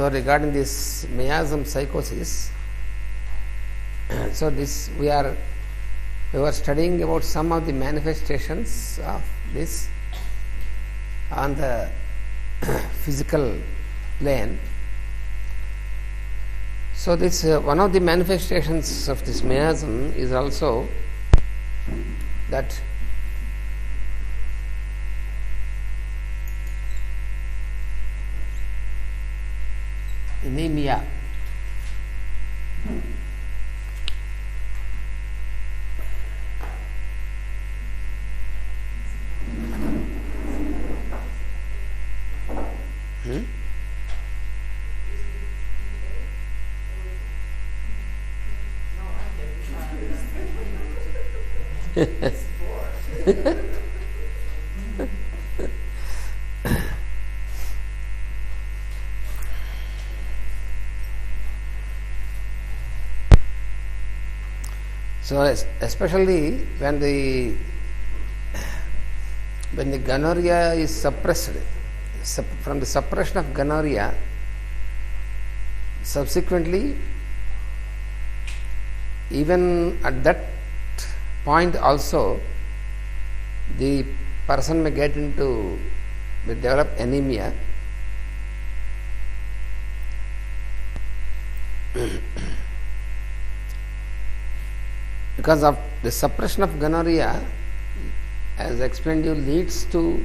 So regarding this miasm psychosis, so this we were studying about some of the manifestations of this on the physical plane. So this one of the manifestations of this miasm is also that anemia. So especially when the gonorrhea is suppressed, from the suppression of gonorrhea, subsequently, even at that point also, the person may develop anemia. Because of the suppression of gonorrhea, as explained to you, leads to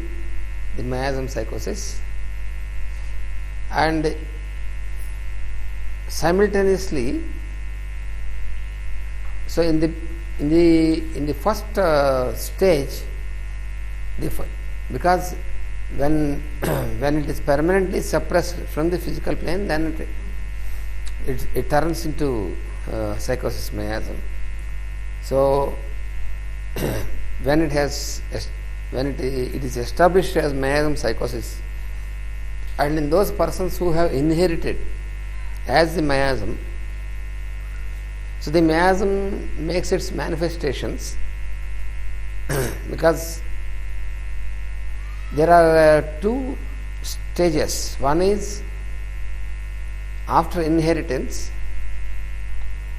the miasm psychosis, and simultaneously, so in the first stage, because when it is permanently suppressed from the physical plane, then it turns into psychosis miasm. So when it is established as miasm psychosis, and in those persons who have inherited as the miasm, so the miasm makes its manifestations because there are two stages. One is after inheritance.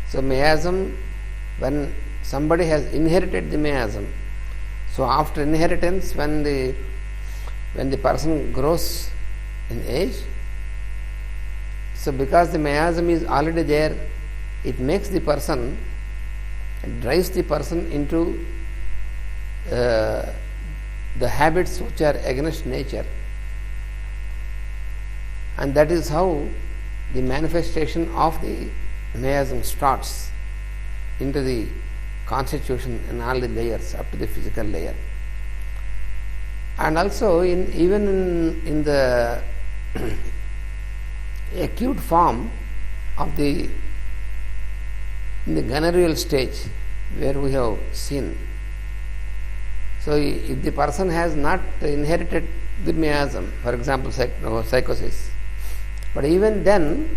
So miasm, when somebody has inherited the miasm, so after inheritance, when the person grows in age, so because the miasm is already there, it makes the person, it drives the person into the habits which are against nature, and that is how the manifestation of the miasm starts into the constitution and all the layers up to the physical layer. And also even in the acute form of in the gonorrheal stage where we have seen. So if the person has not inherited the miasm, for example psychosis, but even then,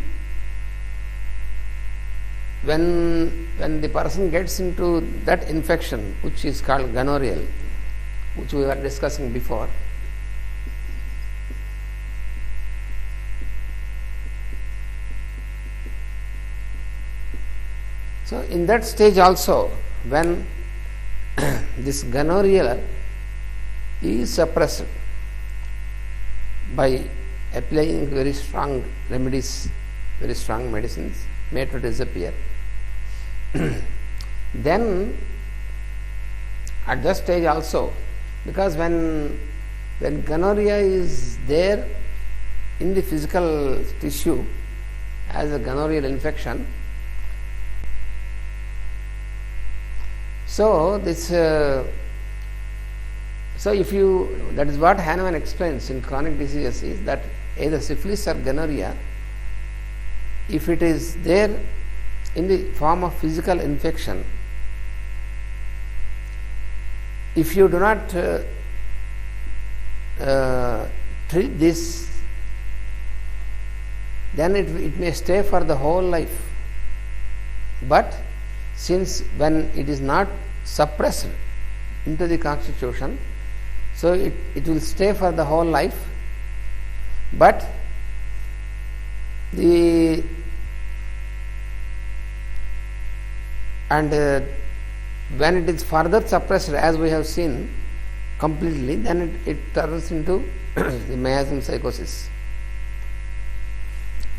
when the person gets into that infection which is called gonorrheal, which we were discussing before, so in that stage also, when this gonorrhea is suppressed by applying very strong remedies, very strong medicines made to disappear, then at that stage also, because when gonorrhea is there in the physical tissue as a gonorrheal infection, so this so if you, that is what Hahnemann explains in chronic diseases, is that either syphilis or gonorrhea, if it is there in the form of physical infection, if you do not treat this, then it may stay for the whole life. But since when it is not suppressed into the constitution, so it will stay for the whole life, but The and when it is further suppressed, as we have seen completely, then it turns into the miasm psychosis.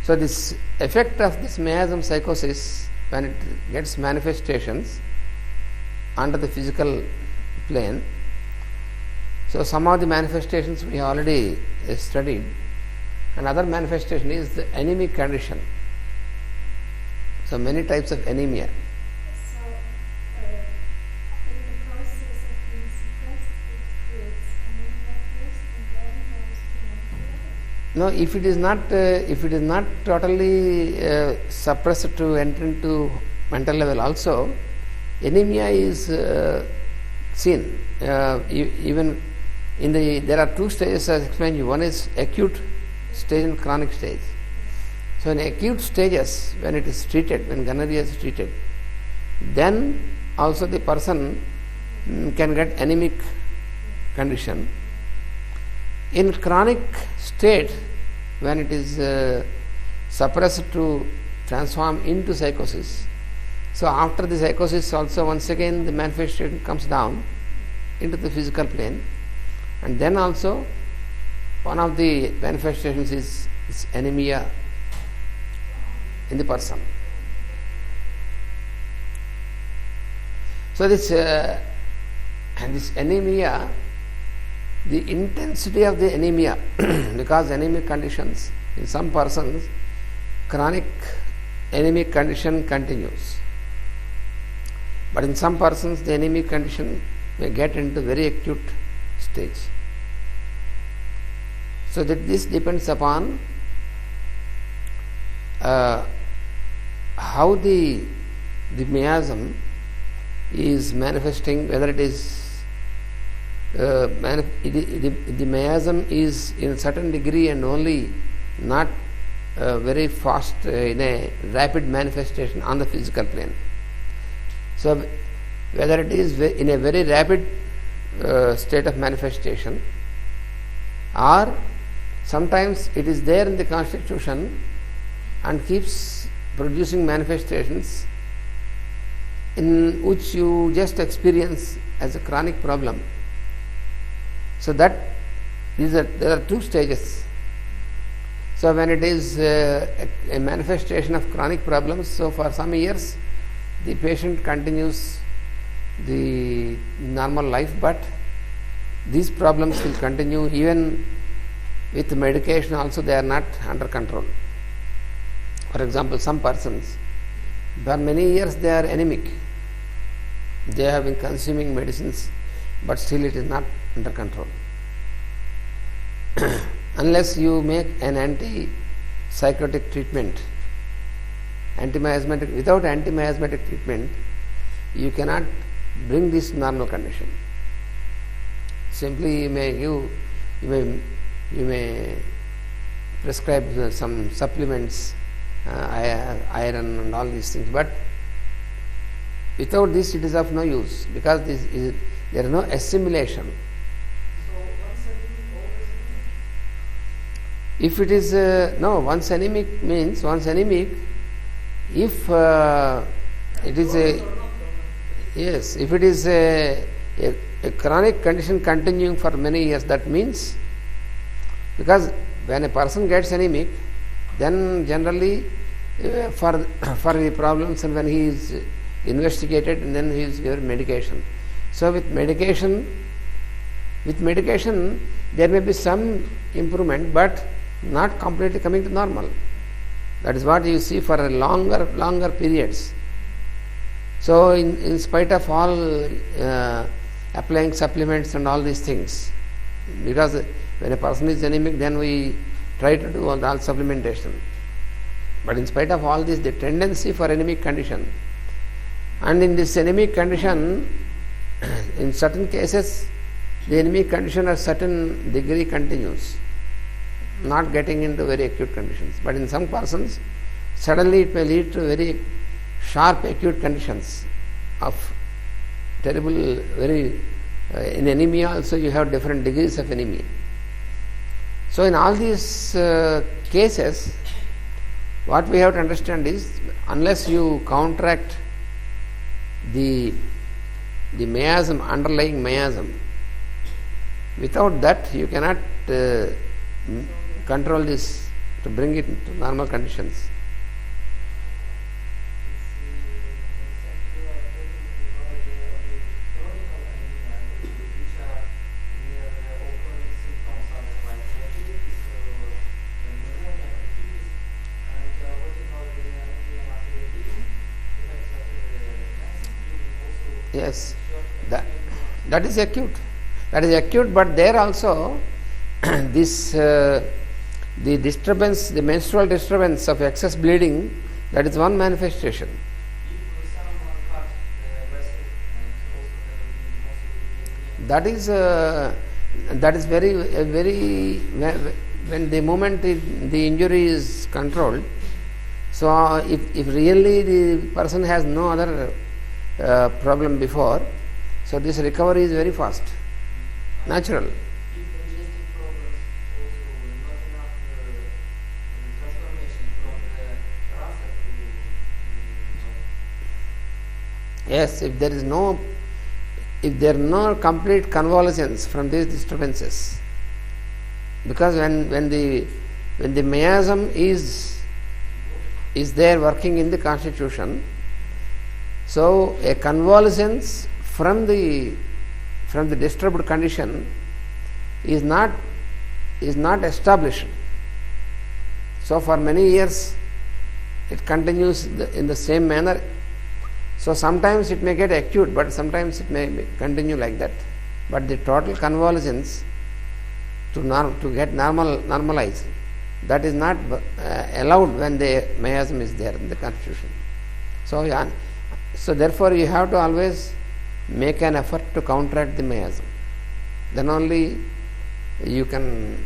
So this effect of this miasm psychosis, when it gets manifestations under the physical plane, so some of the manifestations we already studied, another manifestation is the anemic condition. So many types of anemia. So, in the process of being suppressed, it creates anemia first and then goes to mental. No, if it is not totally suppressed to enter into mental level, also anemia is seen. Even in there are two stages as explained. One is acute stage and chronic stage. So in acute stages, when it is treated, when gonorrhea is treated, then also the person can get anemic condition. In chronic state, when it is suppressed to transform into psychosis, so after the psychosis also once again the manifestation comes down into the physical plane, and then also one of the manifestations is anemia in the person. So this anemia, the intensity of the anemia, because anemic conditions in some persons, chronic anemic condition continues, but in some persons the anemic condition may get into very acute stage. So that this depends upon how the miasm is manifesting, whether it is the miasm is in a certain degree and only not very fast in a rapid manifestation on the physical plane. So whether it is in a very rapid state of manifestation, or sometimes it is there in the constitution and keeps producing manifestations in which you just experience as a chronic problem. So that there are two stages. So when it is a manifestation of chronic problems, so for some years the patient continues the normal life, but these problems will continue even with medication also. They are not under control. For example, some persons for many years they are anemic, they have been consuming medicines, but still it is not under control. Unless you make an antipsychotic treatment, antimiasmatic, without antimiasmatic treatment you cannot bring this normal condition. Simply you may prescribe some supplements, iron and all these things, but without this it is of no use, because there is no assimilation. If it is once anemic means if it is if it is a chronic condition continuing for many years, that means, because when a person gets anemic, then generally for the problems, and when he is investigated and then he is given medication. So with medication there may be some improvement, but not completely coming to normal. That is what you see for a longer periods. So in spite of all applying supplements and all these things, because when a person is anemic, then we try to do all supplementation. But in spite of all this, the tendency for anemic condition, and in this anemic condition, in certain cases, the anemic condition at certain degree continues, not getting into very acute conditions. But in some persons, suddenly it may lead to very sharp acute conditions of terrible, very in anemia also you have different degrees of anemia. So in all these cases, What we have to understand is, unless you counteract the miasm, underlying miasm, without that you cannot control this to bring it to normal conditions. Yes, that is acute. That is acute, but there also this the disturbance, the menstrual disturbance of excess bleeding, that is one manifestation. That is very when the moment the injury is controlled. So if really the person has no other problem before, so this recovery is very fast, natural. Yes, if there are no complete convalescence from these disturbances, because when the miasm is there working in the constitution, so a convalescence from the disturbed condition is not established. So for many years it continues in the same manner. So sometimes it may get acute, but sometimes it may continue like that. But the total convalescence to get normalized, that is not allowed when the miasm is there in the constitution. So therefore you have to always make an effort to counteract the miasm. Then only you can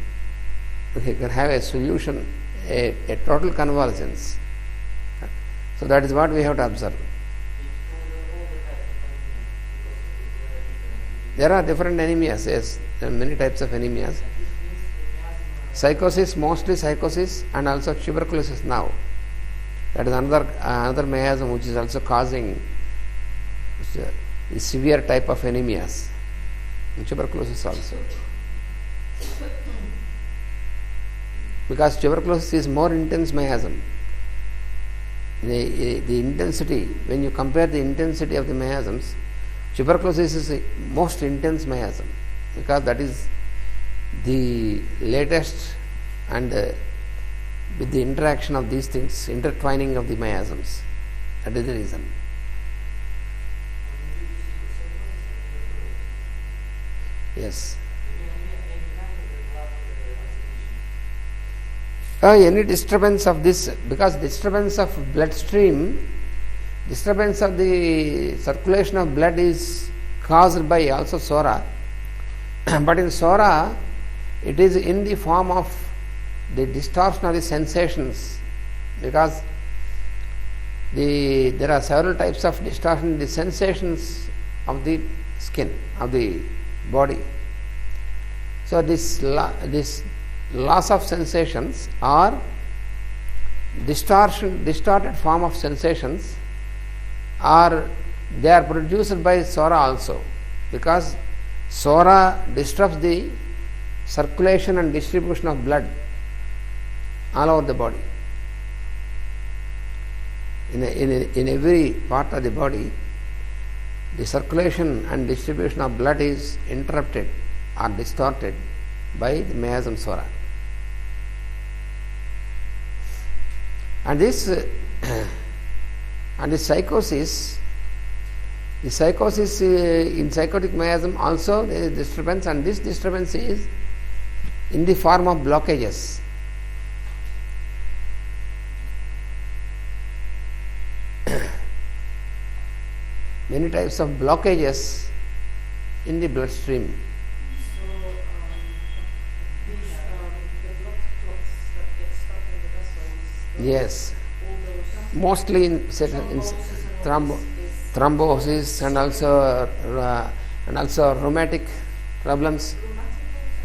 have a solution, a total convalescence. So that is what we have to observe. There are different anemias, yes, there are many types of anemias. Psychosis, mostly psychosis, and also tuberculosis now. That is another miasm which is also causing severe type of anemias. And tuberculosis also. Because tuberculosis is more intense miasm. The intensity, when you compare the intensity of the miasms, tuberculosis is the most intense miasm, because that is the latest, and with the interaction of these things, intertwining of the miasms. That is the reason. Yes. Any disturbance of this, because disturbance of bloodstream, disturbance of the circulation of blood is caused by also psora, but in psora it is in the form of the distortion of the sensations, because there are several types of distortion in the sensations of the skin, of the body. So this loss of sensations or distorted form of sensations, they are produced by psora also, because psora disrupts the circulation and distribution of blood all over the body. In every part of the body, the circulation and distribution of blood is interrupted or distorted by the miasm psora. And this psychosis, in psychotic miasm also there is disturbance, and this disturbance is in the form of blockages. Many types of blockages in the bloodstream. So these the blood clots that get stuck in the vessels. Yes, All those mostly in thrombosis and also rheumatic problems.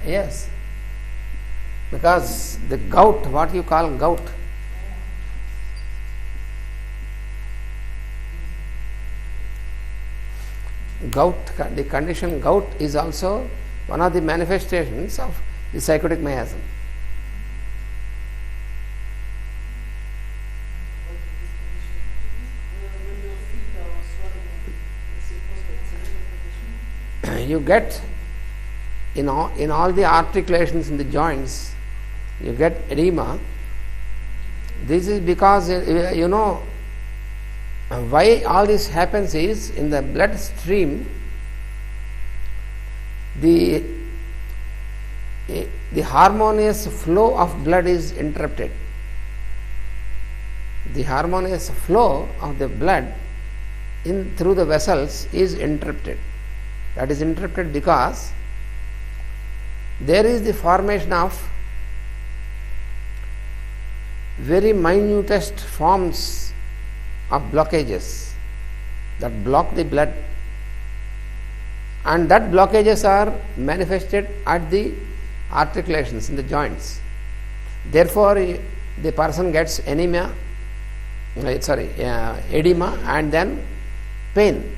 Yes, because the gout, what you call gout, gout, the condition gout is also one of the manifestations of the psychotic miasm. When your feet are swelling, it's impossible. It's a liver condition. You get in all the articulations in the joints, you get edema. This is because why all this happens is in the blood stream the harmonious flow of blood is interrupted. The harmonious flow of the blood through the vessels is interrupted. That is interrupted because there is the formation of very minutest forms of blockages that block the blood, and that blockages are manifested at the articulations in the joints. Therefore, the person gets edema and then pain.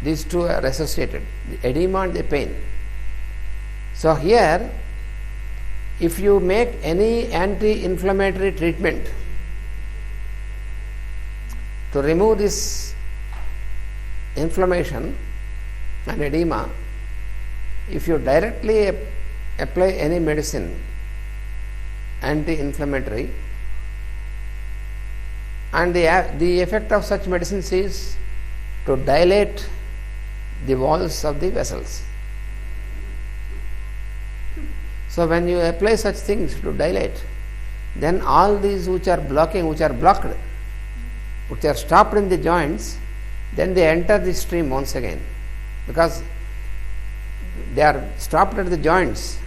These two are associated, the edema and the pain. So here, if you make any anti-inflammatory treatment to remove this inflammation and edema, if you directly apply any medicine, anti-inflammatory, and the effect of such medicines is to dilate the walls of the vessels. So when you apply such things to dilate, then all these which are blocking, which are blocked, which are stopped in the joints, then they enter the stream once again, because they are stopped at the joints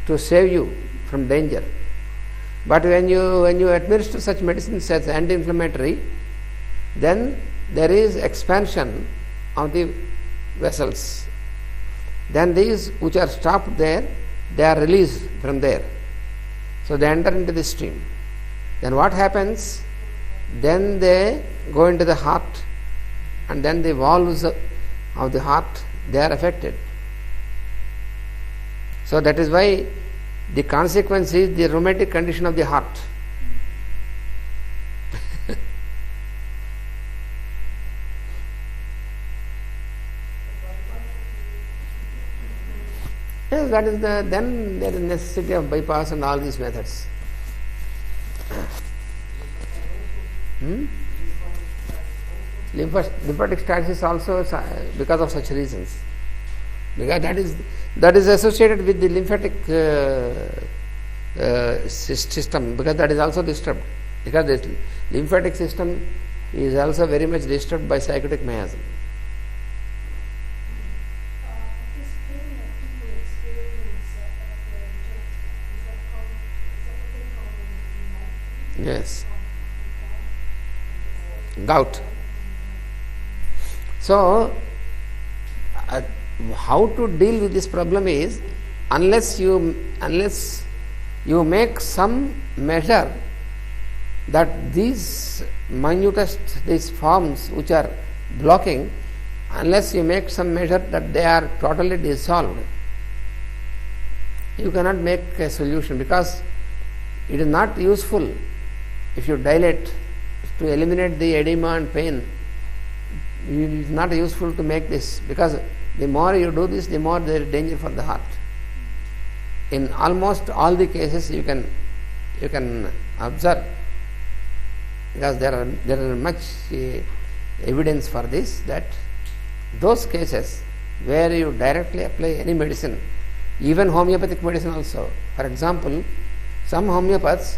to save you from danger. But when you administer such medicines as anti-inflammatory, then there is expansion of the vessels. Then these which are stopped there, they are released from there. So they enter into the stream. Then what happens? Then they go into the heart, and then the valves of the heart, they are affected. So that is why the consequence is the rheumatic condition of the heart. Yes, that is then there is necessity of bypass and all these methods. Lymphatic stasis also because of such reasons, because that is associated with the lymphatic system, because that is also disturbed, because the lymphatic system is also very much disturbed by psychotic miasm. This pain that people experience at their joints, is that what they call Yes. Gout. So, how to deal with this problem is, unless you make some measure that these forms which are blocking, unless you make some measure that they are totally dissolved, you cannot make a solution, because it is not useful if you dilate to eliminate the edema and pain. It is not useful to make this, because the more you do this, the more there is danger for the heart. In almost all the cases you can observe, because there are much evidence for this, that those cases where you directly apply any medicine, even homeopathic medicine also. For example, some homeopaths,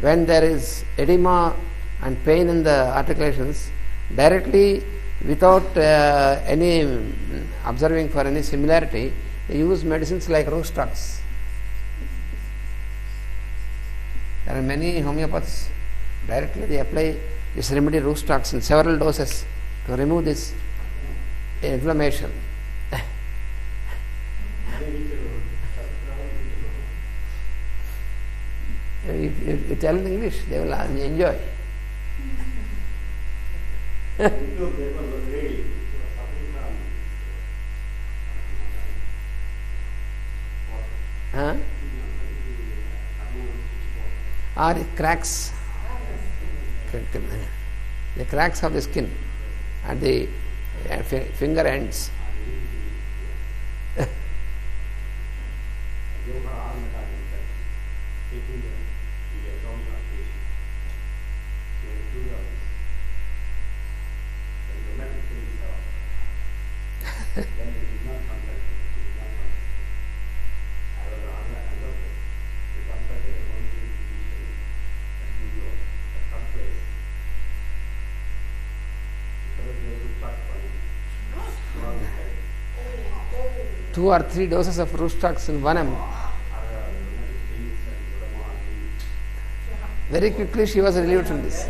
when there is edema and pain in the articulations, directly, without any observing for any similarity, they use medicines like rose stocks. There are many homeopaths, directly they apply this remedy rose stocks in several doses to remove this inflammation. If you tell in English, they will enjoy. Huh? Or it cracks, the cracks of the skin at the finger ends. Two or three doses of Rustox in 1 ml. Very quickly she was relieved from this.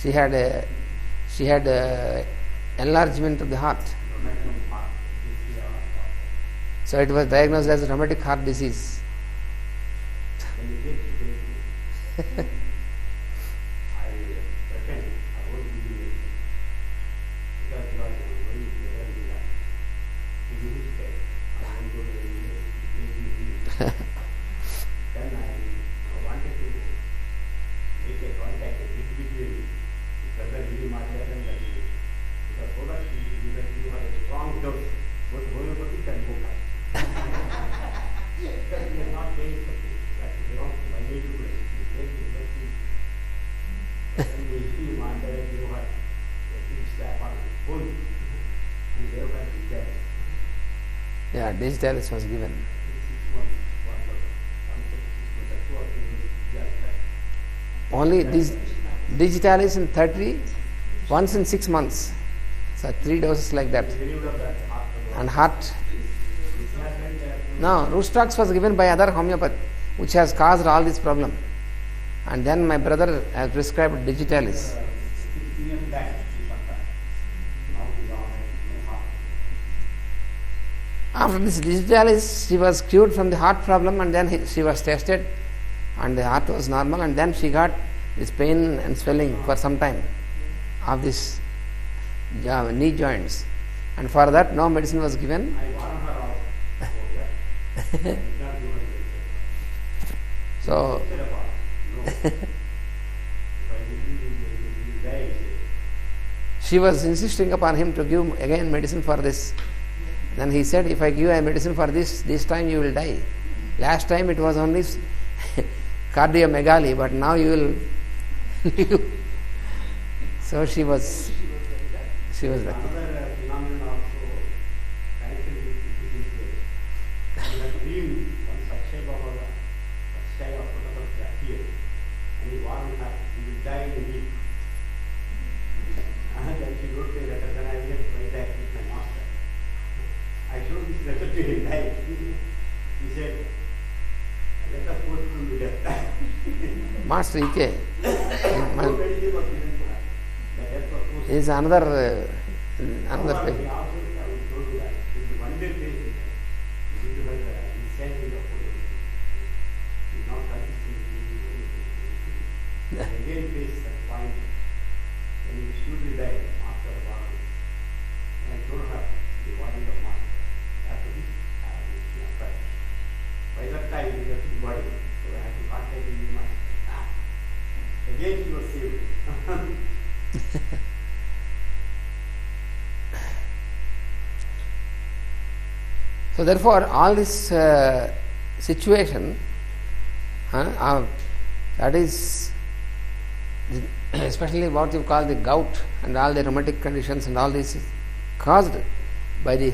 She had enlargement of the heart. So it was diagnosed as rheumatic heart disease. Yeah, digitalis was given. Only this digitalis in 30, once in 6 months. So 3 doses like that. And heart. No, Rustox was given by other homeopath, which has caused all this problem. And then my brother has prescribed digitalis. After this digitalis, she was cured from the heart problem, and then she was tested, and the heart was normal, and then she got this pain and swelling for some time of this knee joints, and for that no medicine was given. So she was insisting upon him to give again medicine for this. Then he said, if I give a medicine for this time you will die. Last time it was only cardiomegaly, but now you will live. So she was lucky. Another phenomenon also connected with this he has dreamed one Sakshay Baba, Sakshay of Photography appeared, and he warned her, he will die in a week. And then she wrote a letter, then I went right back with my master. I showed this letter to him, right? He said, let us go through the death. Master E.K. No medicine was given to her. The death was post. is another He thing. also told you that if you one day face it, you need to have the insanity of food. It's not consistent. Again face that point when you should die after a while. And I told her the body of master. After this, I will affect. By that time, you left the body. So I had to contact him with my again he was saved. So therefore, all this situation, that is, especially what you call the gout and all the rheumatic conditions and all this is caused by the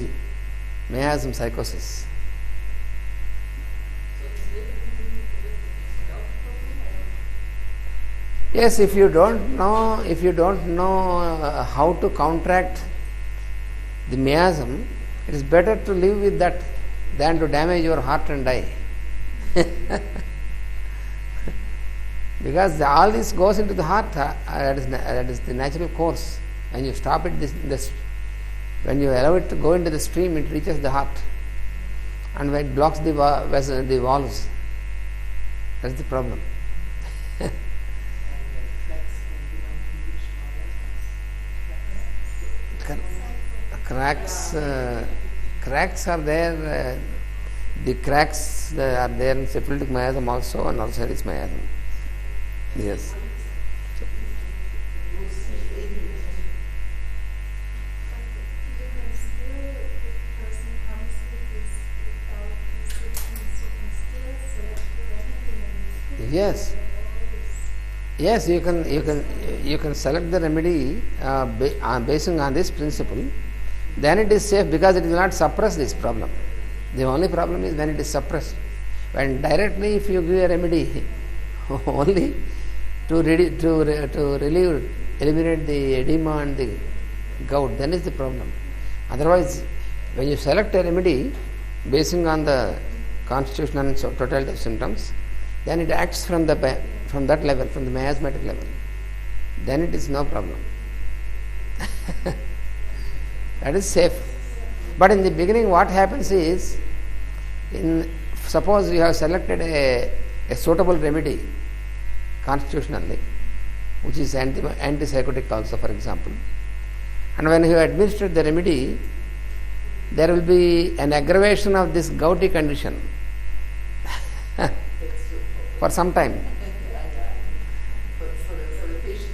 miasm psychosis. Yes, if you don't know how to counteract the miasm, it is better to live with that than to damage your heart and die. Because all this goes into the heart, that is the natural course. When you stop it, when you allow it to go into the stream, it reaches the heart, and when it blocks the valves, that's the problem. Cracks, cracks are there. The cracks are there in syphilitic miasm also and also this miasm. Yes. You can still, if the person comes with this without these symptoms, you can still select the remedy and Yes. Yes, you can select the remedy basing on this principle. Then it is safe because it will not suppress this problem. The only problem is when it is suppressed. When directly, if you give a remedy only to relieve, eliminate the edema and the gout, then is the problem. Otherwise, when you select a remedy basing on the constitution and totality of symptoms, then it acts from that level, from the miasmatic level. Then it is no problem. That is safe. But in the beginning, what happens is, suppose you have selected a suitable remedy constitutionally, which is antipsychotic also, for example, and when you administer the remedy, there will be an aggravation of this gouty condition for some time. For the patient,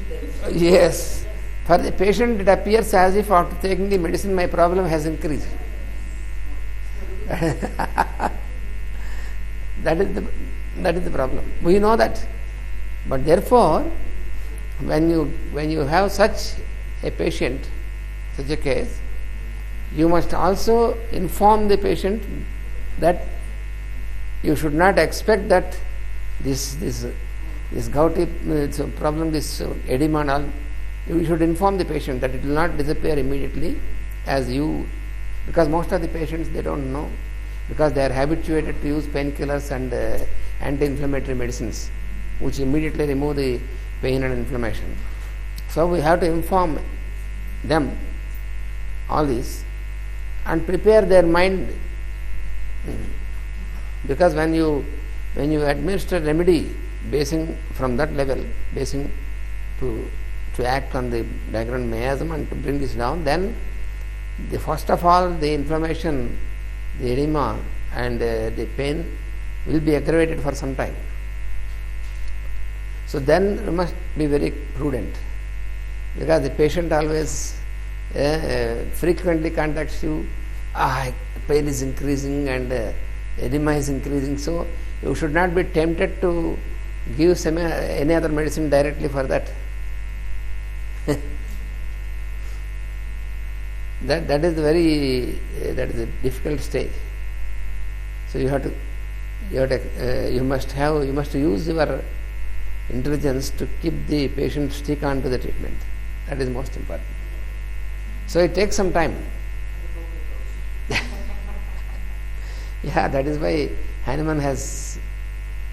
Yes. For the patient, it appears as if after taking the medicine, my problem has increased. That is the problem. We know that. But therefore, when you have such a patient, such a case, you must also inform the patient that you should not expect that this gouty problem, this edema and all, you should inform the patient that it will not disappear immediately as you, because most of the patients, they don't know, because they are habituated to use painkillers and anti-inflammatory medicines, which immediately remove the pain and inflammation. So we have to inform them all this and prepare their mind, because when you administer remedy basing from that level, basing to act on the background miasm and to bring this down, then first of all the inflammation, the edema and the pain will be aggravated for some time. So then you must be very prudent, because the patient always frequently contacts you, pain is increasing and edema is increasing, so you should not be tempted to give any other medicine directly for that. That is a difficult stage. So you must use your intelligence to keep the patient stick on to the treatment. That is most important. So it takes some time. Yeah, that is why Hahnemann has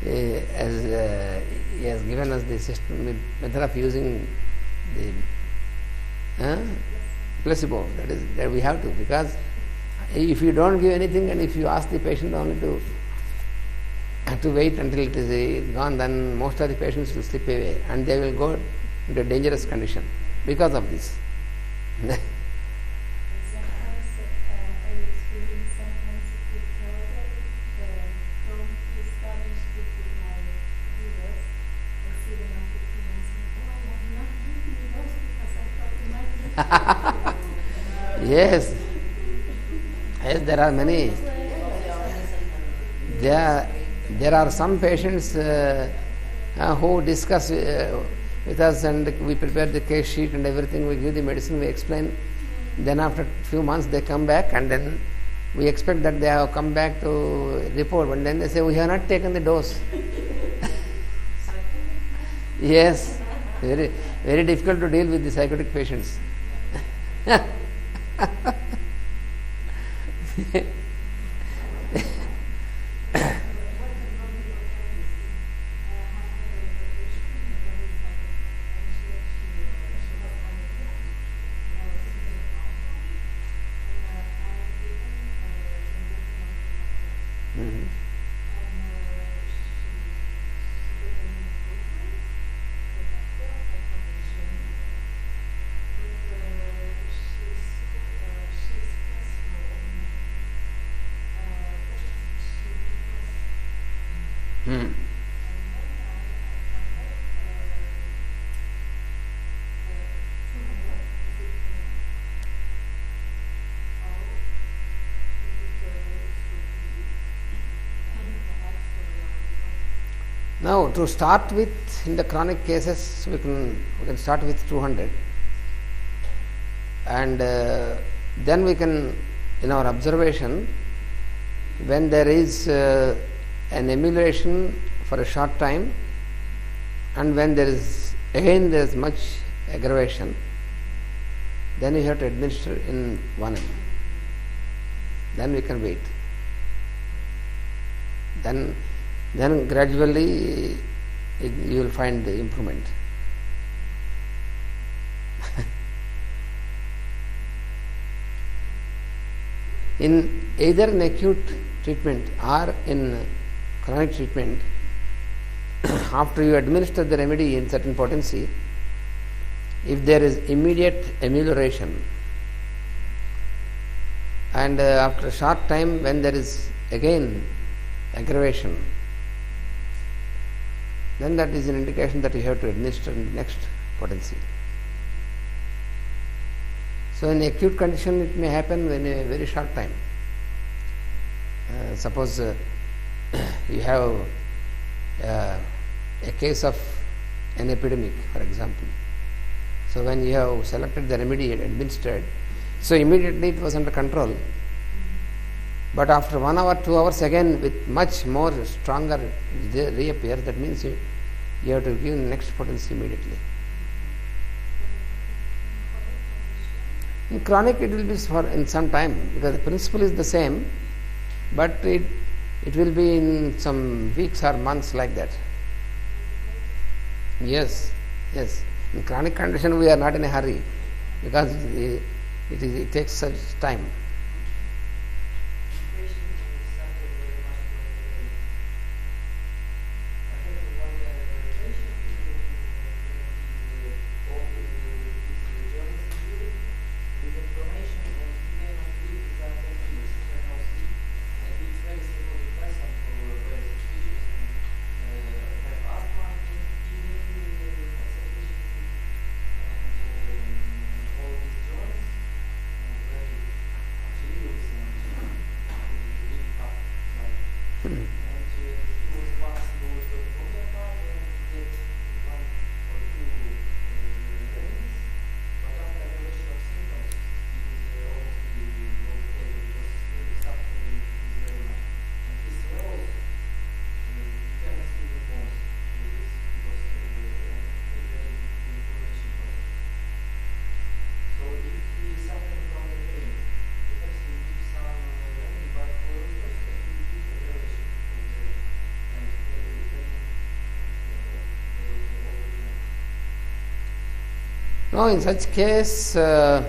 given us the system, method of using the placebo. That we have to, because if you don't give anything and if you ask the patient only to wait until it is gone, then most of the patients will slip away and they will go into a dangerous condition because of this. Sometimes I experience, sometimes if you tell them, don't be astonished if you might do this. I see them after 2 months and I have not given you those because I thought you might be. Yes, there are many. There are some patients who discuss with us, and we prepare the case sheet and everything, we give the medicine, we explain. Then after a few months they come back, and then we expect that they have come back to report, but then they say, we have not taken the dose. Yes, very, very difficult to deal with the psychotic patients. Hmm. Now, to start with, in the chronic cases, we can start with 200, and then we can, in our observation, when there is an emulation for a short time, and when there is much aggravation, then you have to administer in 1 m. Then we can wait. Then gradually you will find the improvement. In either in acute treatment or in chronic treatment, after you administer the remedy in certain potency, if there is immediate amelioration, and after a short time when there is again aggravation, then that is an indication that you have to administer in the next potency. So in acute condition it may happen in a very short time. Suppose you have a case of an epidemic, for example. So when you have selected the remedy and administered, so immediately it was under control. But after 1 hour, 2 hours, again with much more stronger they reappear. That means you have to give next potency immediately. In chronic it will be for in some time, because the principle is the same, but it will be in some weeks or months like that. Yes. In chronic condition we are not in a hurry, because it takes such time. Now, in such case, if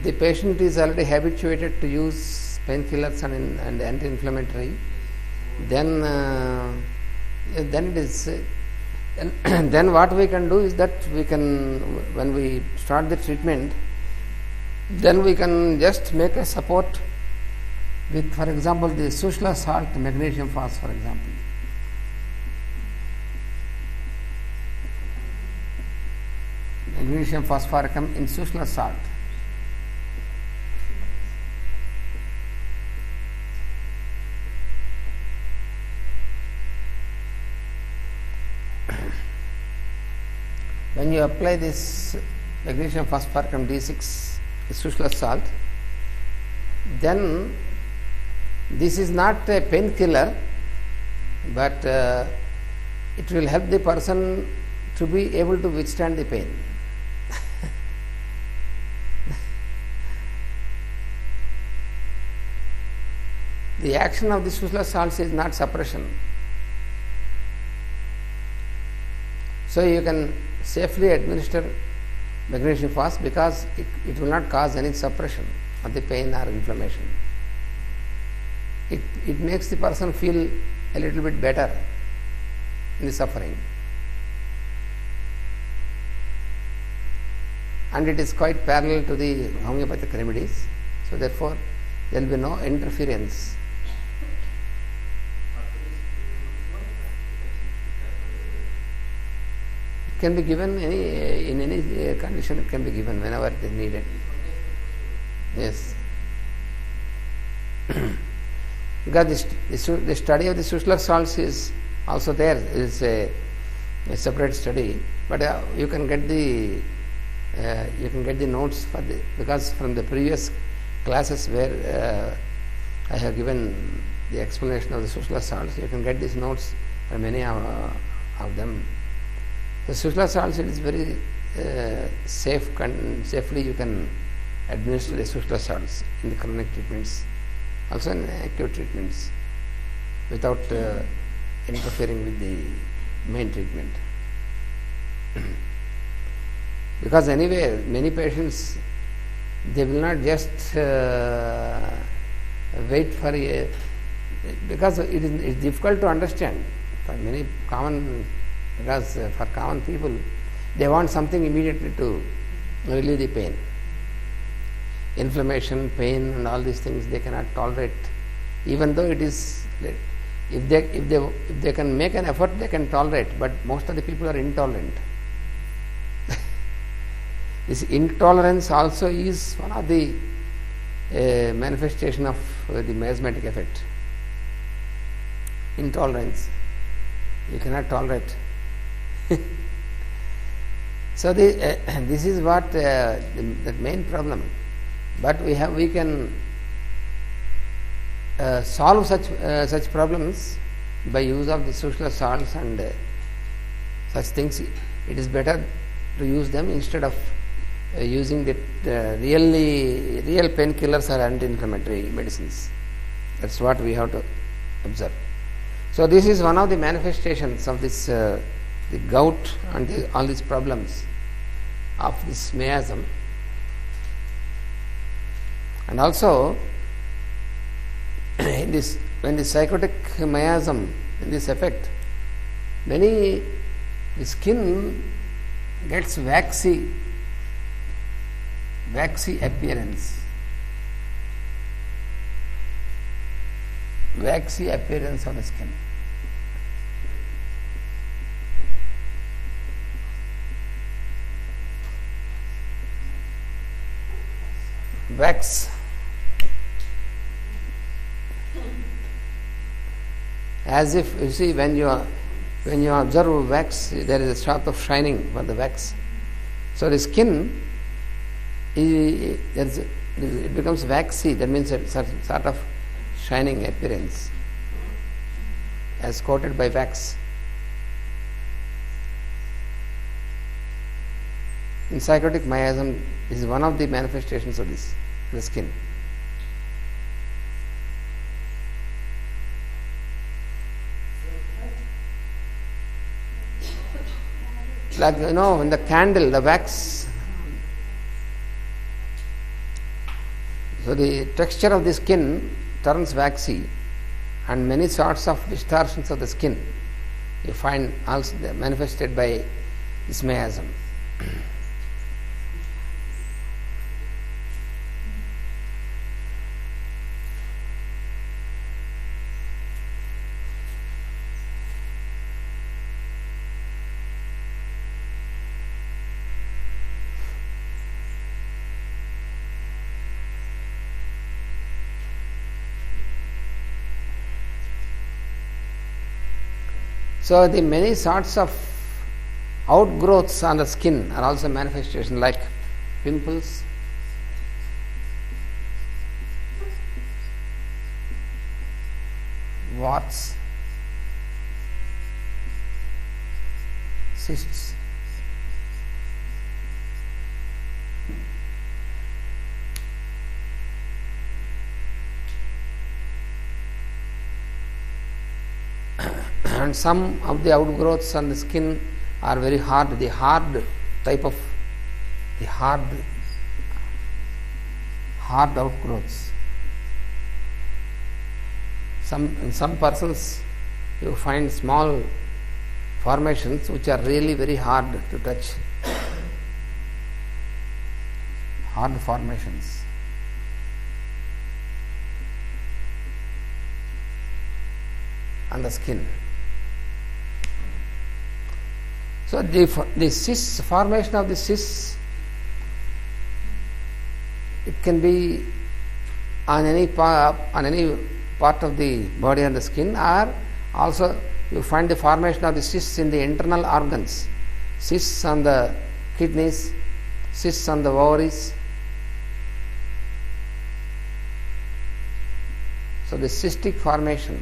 the patient is already habituated to use painkillers and anti-inflammatory, then it is. Then what we can do is that we can, when we start the treatment, then we can just make a support with, for example, the Sushla salt, magnesium phos, for example. Magnesium phosphoricum in Sushla salt. When you apply this magnesium phosphoricum D6 Sushla salt, then this is not a painkiller, but it will help the person to be able to withstand the pain. The action of the Sushla salts is not suppression. So you can safely administer magnesium phos because it will not cause any suppression of the pain or inflammation. It makes the person feel a little bit better in the suffering. And it is quite parallel to the homeopathic remedies. So therefore, there will be no interference. can be given in any condition. It can be given whenever it is needed. Yes. Because the study of the Sushla salts is also there. It is a separate study, but you can get the notes for the, because from the previous classes where I have given the explanation of the Sushla salts, you can get these notes from many of them. The Sushla salts, it is very safely you can administer the Sushla salts in the chronic treatments, also in acute treatments, without interfering with the main treatment. Because anyway, many patients, they will not just wait for a, because it is difficult to understand for many common, because for common people, they want something immediately to relieve the pain. Inflammation, pain and all these things they cannot tolerate, even though it is, if they can make an effort, they can tolerate, but most of the people are intolerant. This intolerance also is one of the manifestation of the miasmatic effect. Intolerance, you cannot tolerate. So this is what the main problem. But we can solve such problems by use of the Sushla salts and such things. It is better to use them instead of using the real painkillers or anti-inflammatory medicines. That's what we have to observe. So this is one of the manifestations of this the gout and all these problems of this miasm. And also in this, when the psychotic miasm, in this effect, the skin gets waxy appearance. Waxy appearance of the skin. Wax. As if, you see, when you observe wax, there is a sort of shining for the wax. So the skin, it becomes waxy. That means a sort of shining appearance, as coated by wax. In psychotic miasm, this is one of the manifestations of this, the skin. Like, in the candle, the wax, so the texture of the skin turns waxy, and many sorts of distortions of the skin you find also manifested by this miasm. So the many sorts of outgrowths on the skin are also manifestation, like pimples, warts, cysts. And some of the outgrowths on the skin are very hard, the hard outgrowths. In some persons you find small formations which are really very hard to touch. Hard formations. On the skin. So the cysts, formation of the cysts, it can be on any part of the body and the skin, or also you find the formation of the cysts in the internal organs, cysts on the kidneys, cysts on the ovaries. So the cystic formation.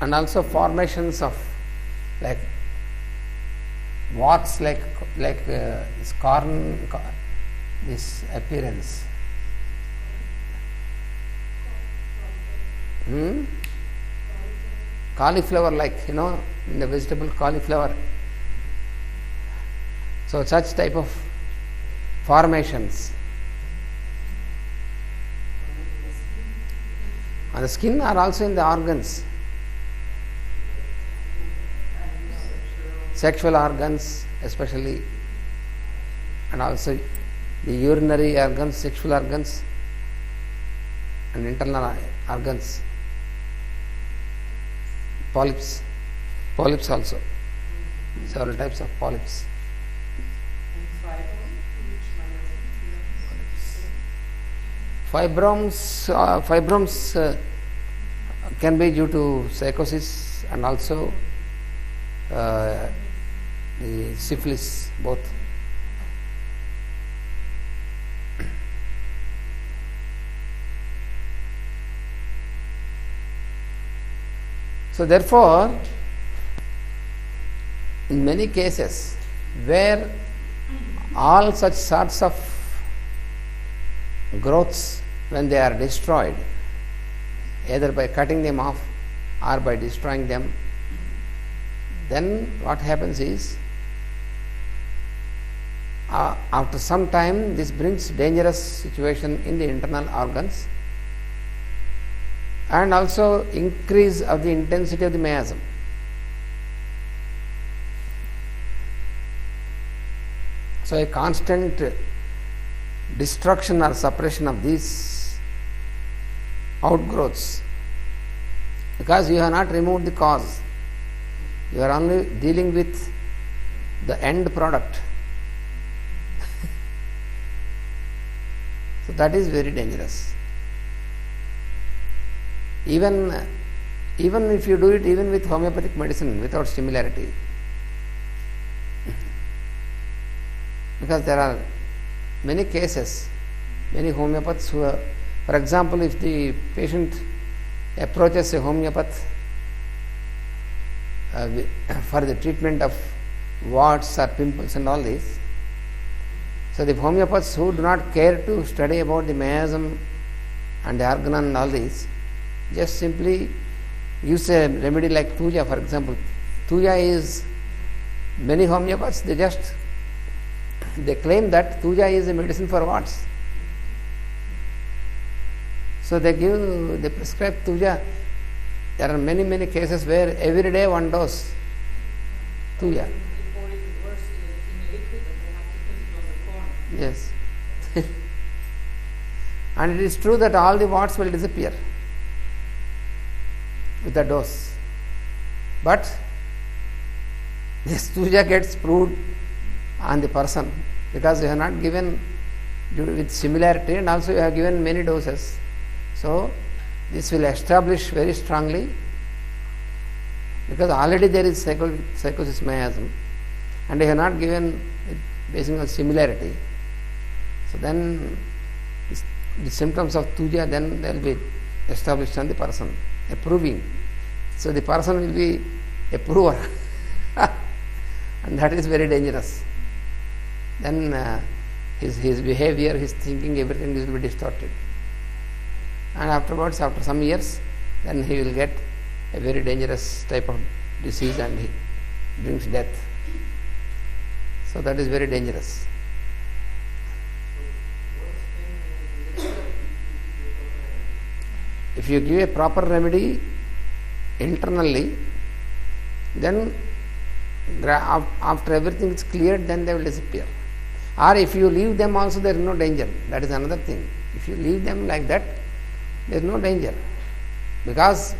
And also formations of like warts, like this this appearance. Cauliflower, like, in the vegetable cauliflower. So such type of formations. And the skin are also in the organs. Sexual organs especially, and also the urinary organs, sexual organs, and internal organs. Polyps also, several types of polyps. Fibromes can be due to psychosis and also the syphilis, both. So therefore, in many cases where all such sorts of growths, when they are destroyed, either by cutting them off or by destroying them, then what happens is, after some time, this brings dangerous situation in the internal organs, and also increase of the intensity of the miasm. So a constant destruction or suppression of these outgrowths, because you have not removed the cause, you are only dealing with the end product. So that is very dangerous. Even if you do it even with homeopathic medicine without similarity, because there are many cases, many homeopaths who are, for example, if the patient approaches a homeopath for the treatment of warts or pimples and all this, so the homeopaths who do not care to study about the miasm and the organon and all this, just simply use a remedy like Tuja, for example. Tuja is, many homeopaths, they claim that Tuja is a medicine for warts. So they prescribe Tuja. There are many cases where every day one dose Tuja. Or even worse, in liquid, and they have to put it on the corn. Yes. And it is true that all the warts will disappear with the dose. But this Tuja gets proved on the person, because you have not given with similarity, and also you have given many doses. So this will establish very strongly, because already there is psychosis miasm, and you have not given it based on similarity. So then the symptoms of Tuja, then they will be established on the person, approving. So the person will be a prover and that is very dangerous. Then his behavior, his thinking, everything will be distorted. And afterwards, after some years, then he will get a very dangerous type of disease and he brings death. So that is very dangerous. If you give a proper remedy internally, then after everything is cleared, then they will disappear. Or if you leave them also, there is no danger. That is another thing. If you leave them like that, there is no danger, because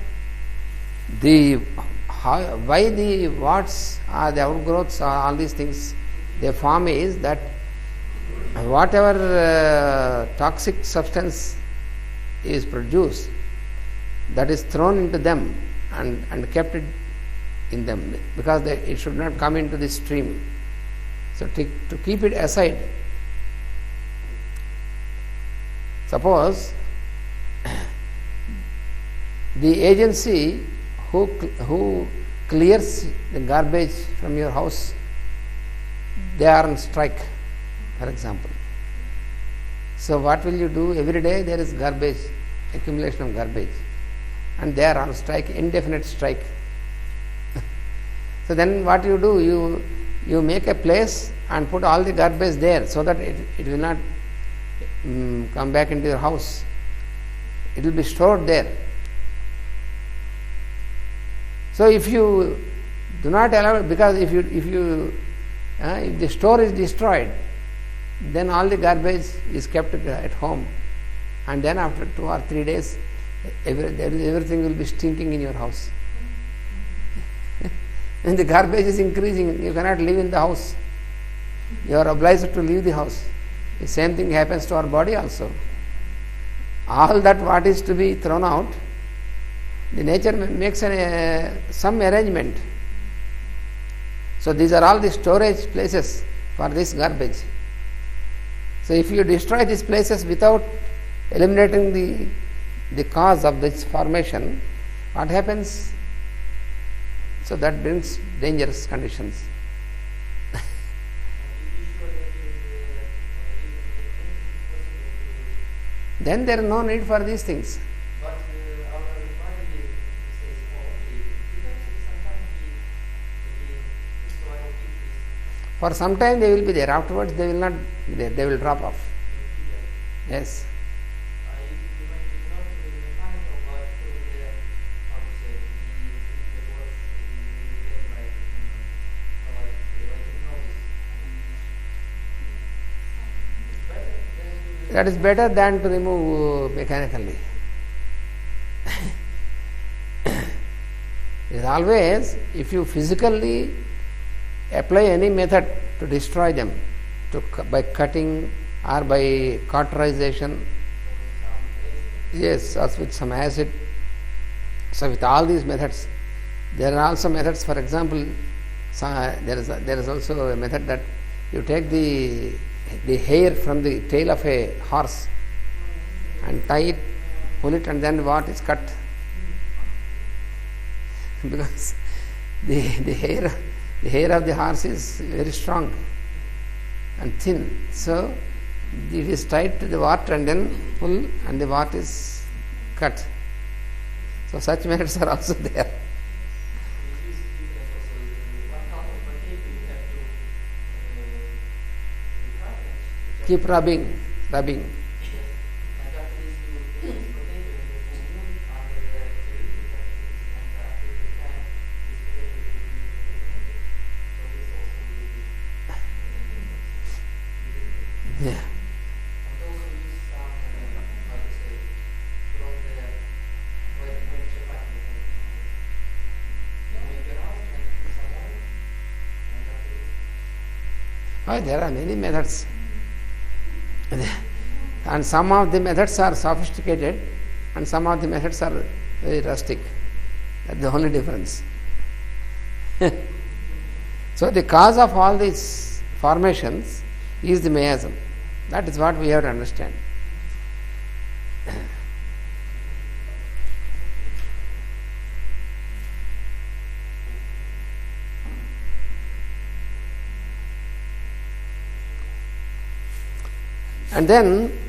why the warts or the outgrowths or all these things they form is that whatever toxic substance is produced, that is thrown into them and kept it in them, because it should not come into the stream. So to keep it aside, suppose the agency who clears the garbage from your house, they are on strike, for example. So what will you do? Every day there is garbage, accumulation of garbage, and they are on strike, indefinite strike. So then what you do? You make a place and put all the garbage there, so that it will not come back into your house. It will be stored there. So if you do not allow it, because if the store is destroyed, then all the garbage is kept at home, and then after 2 or 3 days, everything will be stinking in your house. When the garbage is increasing, you cannot live in the house. You are obliged to leave the house. The same thing happens to our body also. All that what is to be thrown out, the nature makes some arrangement. So these are all the storage places for this garbage. So if you destroy these places without eliminating the cause of this formation, what happens? So that brings dangerous conditions. Then there is no need for these things. But our body says, oh, okay, because sometimes For some time they will be there, afterwards they will not be there, they will drop off. Yes. That is better than to remove mechanically. It is always, if you physically apply any method to destroy them, by cutting or by cauterization, yes, or with some acid. So with all these methods, there are also methods. For example, there is also a method that you take the hair from the tail of a horse and tie it, pull it, and then what is cut, because the hair of the horse is very strong and thin, so it is tied to the wart and then pull, and the wart is cut. So such methods are also there. Keep rubbing. Yeah. Oh, there are many methods. And some of the methods are sophisticated and some of the methods are very rustic. That's the only difference. So the cause of all these formations is the miasm. That is what we have to understand. And then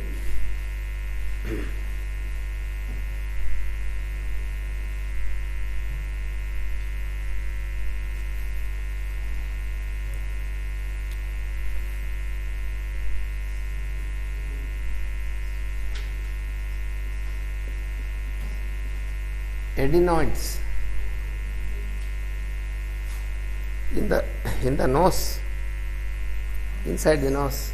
adenoids in the nose, inside the nose.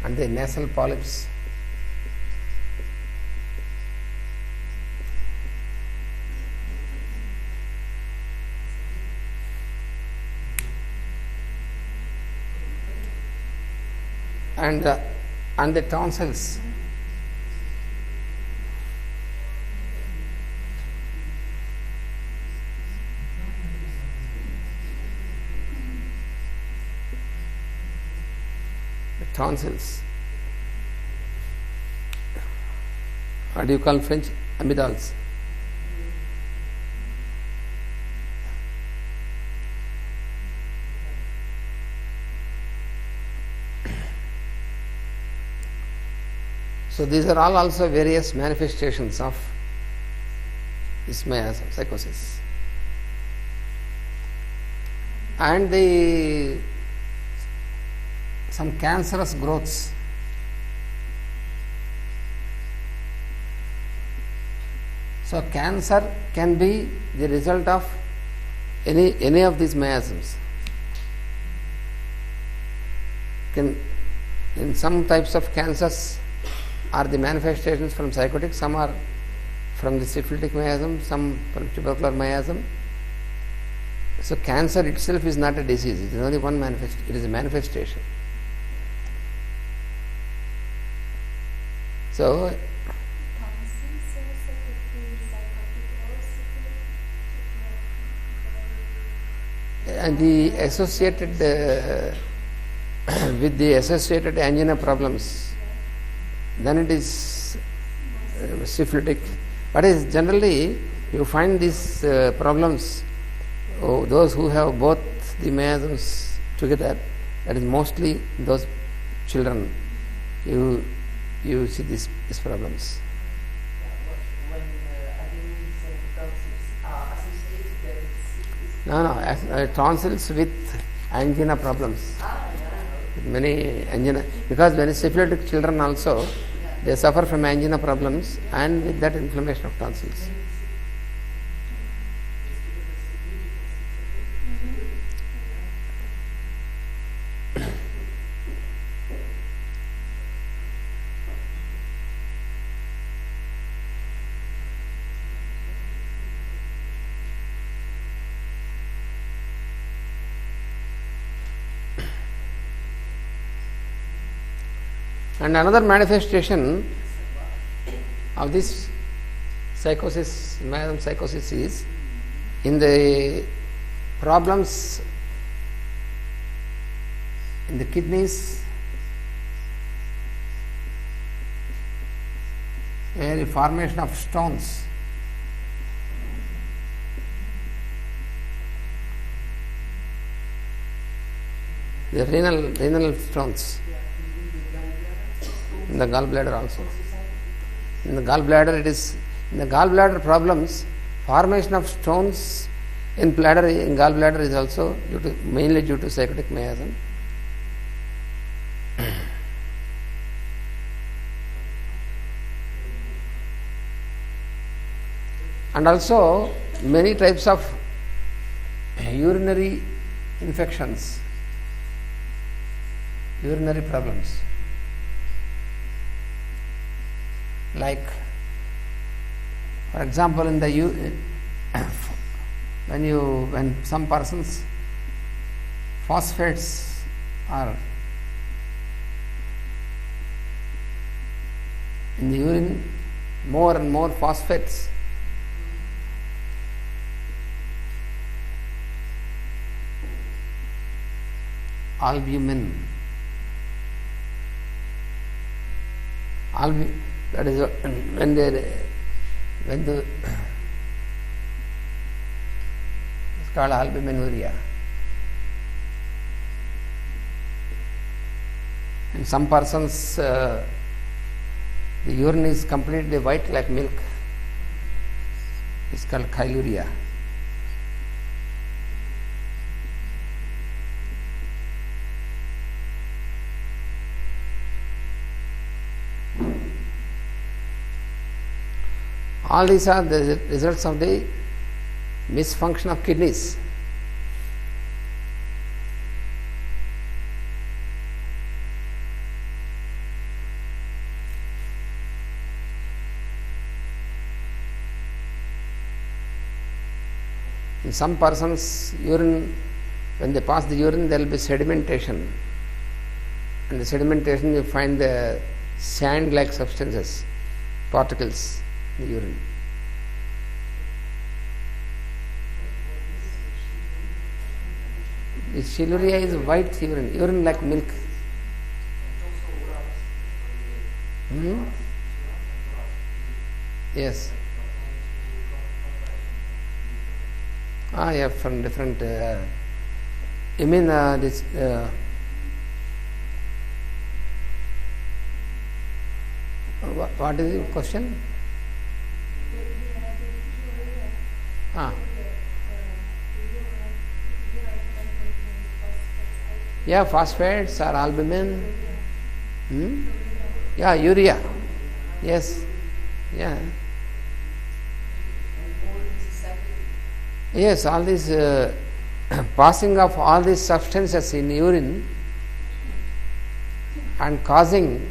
and the nasal polyps. And the tonsils. The tonsils. What do you call in French? Amygdales. So these are all also various manifestations of this miasm, psychosis. And some cancerous growths. So cancer can be the result of any of these miasms. In some types of cancers are the manifestations from psychotic, some are from the syphilitic miasm, some from tubercular miasm. So cancer itself is not a disease, it is only one it is a manifestation. So Tonsils also could be psychotic or syphilitic. and the associated with the associated angina problems, then it is syphilitic. But is generally you find these problems, those who have both the miasms together, that is mostly those children. You see these problems. When adenoids and tonsils are associated with Tonsils with angina problems. Many angina, because many syphilitic children also, they suffer from angina problems and with that inflammation of tonsils. And another manifestation of this psychosis, miasm psychosis, is in the problems in the kidneys, the formation of stones. The renal stones. In the gallbladder also. In the gallbladder, it is in the gallbladder problems, formation of stones in gallbladder is also mainly due to psychotic miasm. And also many types of urinary infections, urinary problems. Like, for example, in the when some persons phosphates are in the urine, more and more phosphates, albumin. That is when it's called albuminuria. In some persons, the urine is completely white like milk. It's called chyluria. All these are the results of the misfunction of kidneys. In some persons, urine, when they pass the urine, there will be sedimentation. And the sedimentation, you find the sand-like substances, particles in the urine. The chiluria is white urine, urine like milk. Yes. Yeah, from different. You mean this? What is the question? Yeah, phosphates or albumin. Yeah, urea. Yes. Yeah. Yes, all these passing of all these substances in urine and causing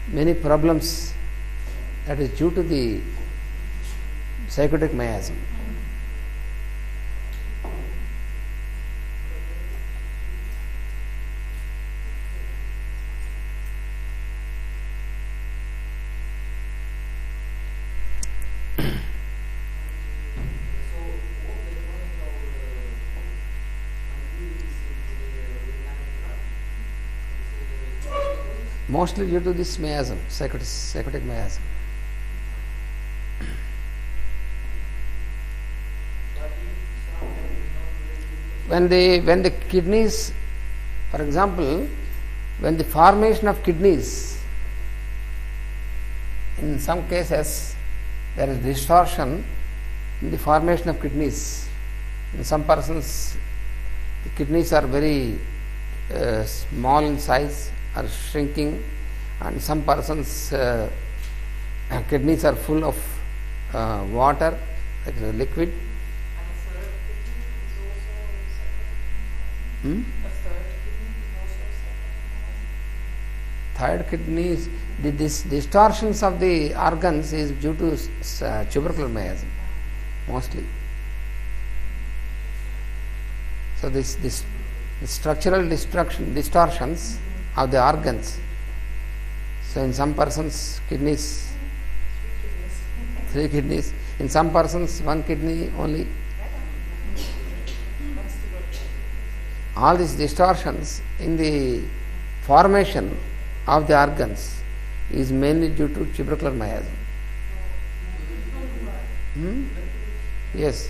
many problems, that is due to the psychotic miasm. Mostly due to this miasm, psychotic miasm. When the kidneys, for example, when the formation of kidneys, in some cases there is distortion in the formation of kidneys. In some persons, the kidneys are very small in size, are shrinking, and some persons kidneys are full of water, like a liquid. Third kidney is this distortions of the organs is due to tubercular miasm mostly. So this structural distortions of the organs. So in some persons kidneys, 3 kidneys, in some persons 1 kidney only. All these distortions in the formation of the organs is mainly due to tubercular miasm. Yes.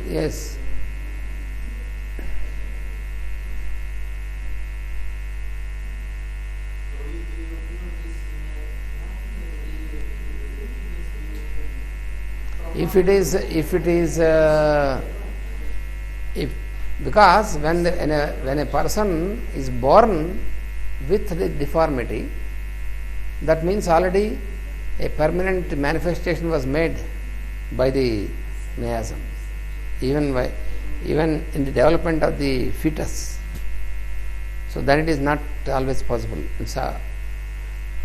Yes. Because when a person is born with the deformity, that means already a permanent manifestation was made by the miasm, even in the development of the fetus. So that it is not always possible.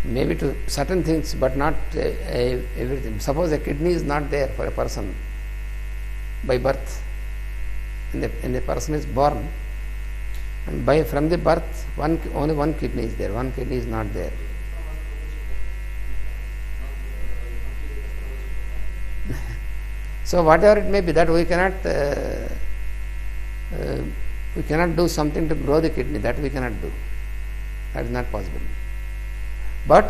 Maybe to certain things, but not everything. Suppose a kidney is not there for a person by birth, and the person is born, and from the birth, only one kidney is there. One kidney is not there. So whatever it may be, that we cannot do something to grow the kidney. That we cannot do. That is not possible. But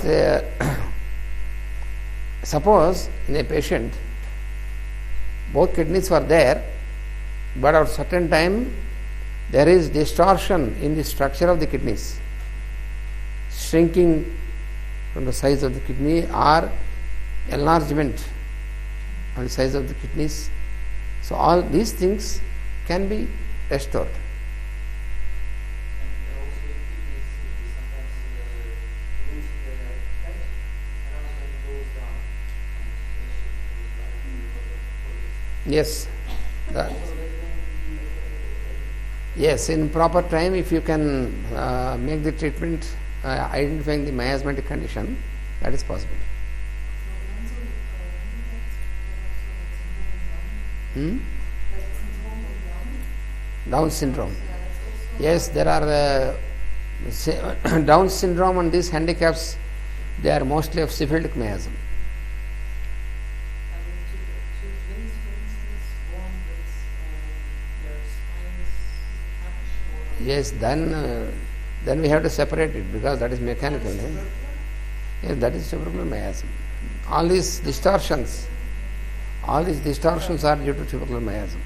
suppose in a patient both kidneys were there, but at a certain time there is distortion in the structure of the kidneys, shrinking from the size of the kidney or enlargement on the size of the kidneys. So all these things can be restored. Yes. Yes, in proper time, if you can make the treatment identifying the miasmatic condition, that is possible. Hmm? Down syndrome. Yes, there are Down syndrome and these handicaps, they are mostly of syphilitic miasm. I mean, two twins, for instance, one with their spines attached, or Yes, then we have to separate it because that is mechanical. Yes, that is tubercular miasm. All these distortions are due to tubercular miasm.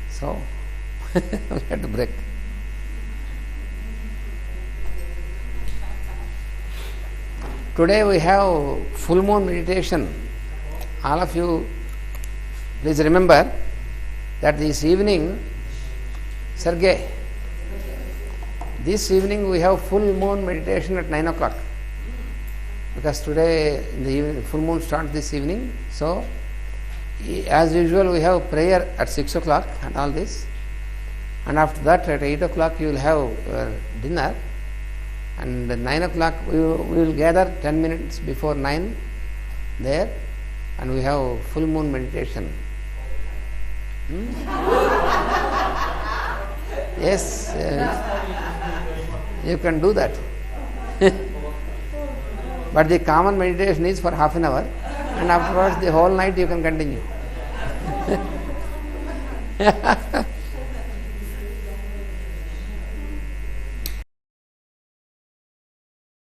So, we have to break. Today we have full moon meditation. All of you, please remember that this evening, Sergey, this evening we have full moon meditation at 9 o'clock. Because today in the evening, full moon starts this evening. So, as usual, we have prayer at 6 o'clock and all this. And after that, at 8 o'clock, you will have dinner. And at 9 o'clock, we will gather 10 minutes before 9 there. And we have full moon meditation. Yes, you can do that. But the common meditation is for half an hour. And afterwards, the whole night you can continue.